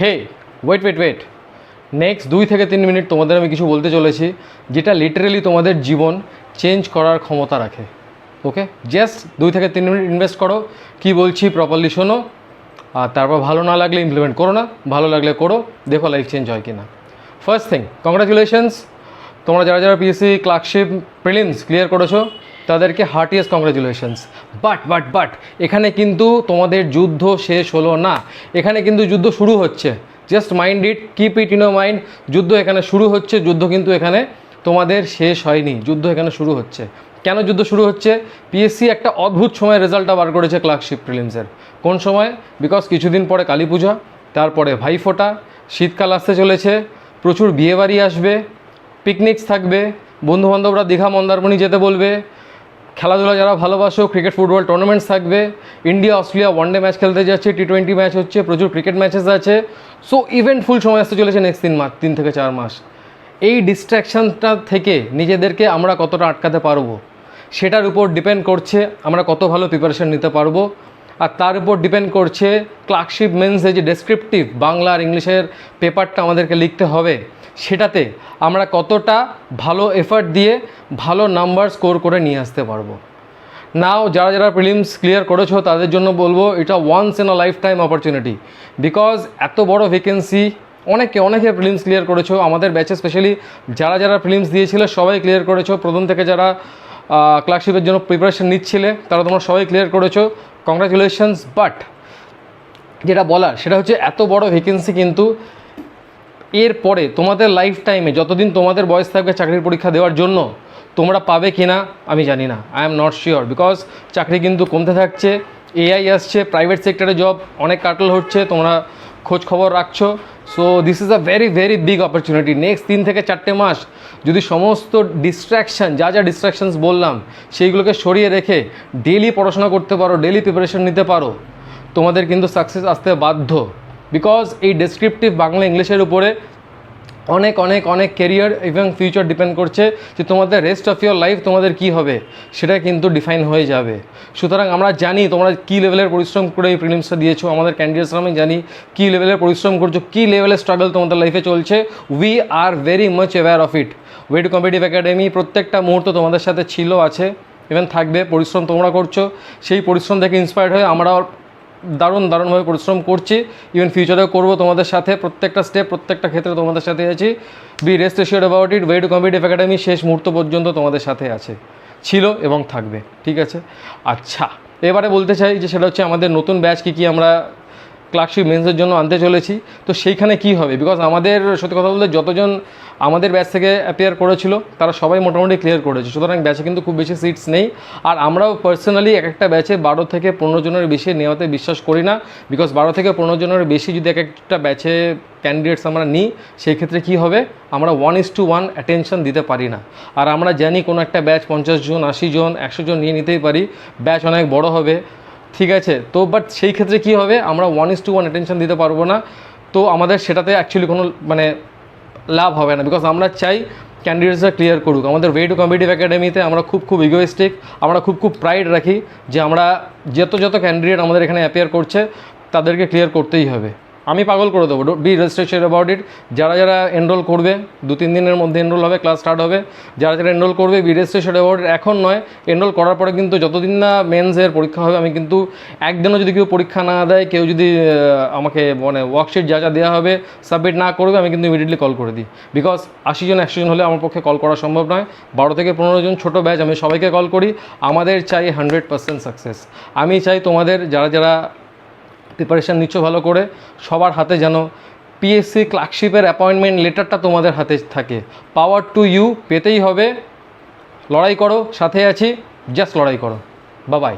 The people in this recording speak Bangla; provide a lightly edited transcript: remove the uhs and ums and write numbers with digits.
হে ওয়েট, নেক্সট 2 থেকে 3 মিনিট তোমাদের আমি কিছু বলতে চলেছি যেটা লিটারেলি তোমাদের জীবন চেঞ্জ করার ক্ষমতা রাখে। ওকে, জাস্ট 2 থেকে 3 মিনিট ইনভেস্ট করো, কি বলছি প্রপারলি শোনো, আর তারপর ভালো না লাগলে ইমপ্লিমেন্ট করো না, ভালো লাগলে করো, দেখো লাইফ চেঞ্জ হয় কি না। ফার্স্ট থিং, কংগ্রাচুলেশনস, তোমরা যারা যারা পিএসসি ক্লার্কশিপ প্রিলিমস ক্লিয়ার করেছো তাদেরকে হার্টিয়েস্ট কংগ্রাচুলেশনস। বাট এখানে কিন্তু তোমাদের যুদ্ধ শেষ হলো না, এখানে কিন্তু যুদ্ধ শুরু হচ্ছে। Just mind it, keep it in your mind, যুদ্ধ এখানে শুরু হচ্ছে, যুদ্ধ কিন্তু এখানে তোমাদের শেষ হয়নি, যুদ্ধ এখানে শুরু হচ্ছে। কেন যুদ্ধ শুরু হচ্ছে? পিএসসি একটা অদ্ভুত সময় রেজাল্টটা বার করেছে ক্লার্কশিপ প্রিলিমসের। কোন সময়? বিকজ কিছুদিন পরে কালী পূজা, তারপরে ভাইফোঁটা, শীতকাল আসতে চলেছে, প্রচুর বিয়েবাড়ি আসবে, পিকনিকস থাকবে, বন্ধুবান্ধবরা দীঘা মন্দারমণি যেতে বলবে, খেলাধুলা যারা ভালোবাসো ক্রিকেট ফুটবল টুর্নামেন্টস থাকবে, ইন্ডিয়া অস্ট্রেলিয়া ওয়ানডে ম্যাচ খেলতে যাচ্ছে, T20 ম্যাচ হচ্ছে, প্রচুর ক্রিকেট ম্যাচেস আছে। সো ইভেন্টফুল সময় আসতে চলেছে নেক্সট 3 থেকে 4 মাস। এই ডিস্ট্র্যাকশানটা থেকে নিজেদেরকে আমরা কতটা আটকাতে পারবো সেটার উপর ডিপেন্ড করছে আমরা কত ভালো প্রিপারেশন নিতে পারবো, আর তার উপর ডিপেন্ড করছে ক্লার্কশিপ মেন্সে যে ডেসক্রিপটিভ বাংলা আর ইংলিশের পেপারটা আমাদেরকে লিখতে হবে সেটাতে আমরা কতটা ভালো এফার্ট দিয়ে ভালো নাম্বার স্কোর করে নিয়ে আসতে পারবো। নাও যারা যারা প্রিলিমস ক্লিয়ার করেছো তাদের জন্য বলবো এটা once in a lifetime opportunity, because এত বড় ভ্যাকেন্সি, অনেকে প্রিলিমস ক্লিয়ার করেছো, আমাদের ব্যাচে স্পেশালি যারা যারা প্রিলিমস দিয়েছিল সবাই ক্লিয়ার করেছো, প্রথম থেকে যারা ক্লার্কশিপের জন্য প্রিপারেশন নিচ্ছিলে তারা তোমরা সবাই ক্লিয়ার করেছো, কংগ্রাচুলেশনস। বাট যেটা বলার সেটা হচ্ছে এত বড় ভ্যাকেন্সি কিন্তু এরপরে তোমাদের লাইফ টাইমে যতদিন তোমাদের বয়স থাকবে চাকরির পরীক্ষা দেওয়ার জন্য তোমরা পাবে কি না আমি জানি না, I am not sure, because চাকরি কিন্তু কমতে থাকছে, এআই আসছে, প্রাইভেট সেক্টরে জব অনেক কাটল হচ্ছে, তোমরা খোঁজ খবর রাখছো। So this is a very big opportunity. Next 3 থেকে 4 মাস যদি সমস্ত ডিস্ট্র্যাকশান যা ডিস্ট্র্যাকশানস বললাম সেইগুলোকে সরিয়ে রেখে ডেলি পড়াশোনা করতে পারো, ডেলি প্রিপারেশন নিতে পারো, তোমাদের কিন্তু সাকসেস আসতে বাধ্য। বিকজ এই ডেসক্রিপটিভ বাংলা ইংলিশের উপরে অনেক ক্যারিয়ার এবং ফিউচার ডিপেন্ড করছে যে তোমাদের রেস্ট অফ ইয়োর লাইফ তোমাদের কি হবে সেটা কিন্তু ডিফাইন হয়ে যাবে। সুতরাং আমরা জানি তোমরা কী লেভেলের পরিশ্রম করে এই প্রিলিমসটা দিয়েছো, আমাদের ক্যান্ডিডেটসরা আমি জানি কী লেভেলের পরিশ্রম করছো, কী লেভেলের স্ট্রাগল তোমাদের লাইফে চলছে। We are very much aware of it. Way to competitive academy প্রত্যেকটা মুহূর্ত তোমাদের সাথে ছিল, আছে, ইভেন থাকবে। পরিশ্রম তোমরা করছো, সেই পরিশ্রম দেখে ইন্সপায়ার্ড হয়ে আমরা দারুণভাবে পরিশ্রম করছি, ইভেন ফিউচারেও করবো তোমাদের সাথে, প্রত্যেকটা স্টেপ প্রত্যেকটা ক্ষেত্রে তোমাদের সাথে আছি। Be rest assured about it. Way to competitive academy শেষ মুহূর্ত পর্যন্ত তোমাদের সাথে আছে, ছিল এবং থাকবে, ঠিক আছে? আচ্ছা, এবারে বলতে চাই যে সেটা হচ্ছে আমাদের নতুন ব্যাচ কী আমরা ক্লার্কশিপ মেন্সের জন্য আনতে চলেছি। তো সেইখানে কি হবে, বিকজ আমাদের সত্যি কথা বলতে যতজন আমাদের ব্যাচ থেকে অ্যাপিয়ার করেছিল তারা সবাই মোটামুটি ক্লিয়ার করেছে, সুতরাং ব্যাচে কিন্তু খুব বেশি সিটস নেই। আর আমরাও পার্সোনালি একটা ব্যাচে 12 থেকে 15 জনের বেশি নেওয়াতে বিশ্বাস করি না, বিকজ 12 থেকে 15 জনের বেশি যদি একটা ব্যাচে ক্যান্ডিডেটস আমরা নিই সেই ক্ষেত্রে কী হবে, আমরা 1:1 অ্যাটেনশন দিতে পারি না। আর আমরা জানি কোনো একটা ব্যাচ 50 জন 80 জন 100 জন নিয়ে নিতেই পারি, ব্যাচ অনেক বড় হবে, ঠিক আছে? তো বাট সেই ক্ষেত্রে কী হবে, আমরা 1:1 অ্যাটেনশন দিতে পারবো না, তো আমাদের সেটাতে অ্যাকচুয়ালি কোনো লাভ হবে না। বিকজ আমরা চাই ক্যান্ডিডেটসরা ক্লিয়ার করুক। আমাদের ওয়ে টু কম্পিটিটিভ একাডেমিতে আমরা খুব ইগোইস্টিক, আমরা খুব প্রাইড রাখি যে আমরা যত ক্যান্ডিডেট আমাদের এখানে অ্যাপিয়ার করছে তাদেরকে ক্লিয়ার করতেই হবে। আমি পাগল করে দেবো, বি রেস্ট্রিকটেড অ্যাবাউট ইট। যারা যারা এনরোল করবে 2-3 দিনের মধ্যে এনরোল হবে, ক্লাস স্টার্ট হবে, যারা যারা এনরোল করবে বি রেস্ট্রিকটেড অ্যাবাউট ইট। এখন নয়, এনরোল করার পরে কিন্তু যতদিন না মেন্সের পরীক্ষা হবে আমি কিন্তু একদিনও যদি কেউ পরীক্ষা না দেয়, কেউ যদি আমাকে ওয়ার্কশিট যা দেওয়া হবে সাবমিট না করবে, আমি কিন্তু ইমিডিয়েটলি কল করে দিই। বিকজ 80 জন 100 জন হলে আমার পক্ষে কল করা সম্ভব নয়, 12 থেকে 15 জন ছোটো ব্যাচ, আমি সবাইকে কল করি। আমাদের চাই 100% সাকসেস। আমি চাই তোমাদের যারা যারা প্রিপারেশান নিচ্ছ ভালো করে, সবার হাতে যেন পিএসসি ক্লার্কশিপের অ্যাপয়েন্টমেন্ট লেটারটা তোমাদের হাতে থাকে। পাওয়ার টু ইউ, পেতেই হবে, লড়াই করো, সাথে আছি, জাস্ট লড়াই করো। বাই।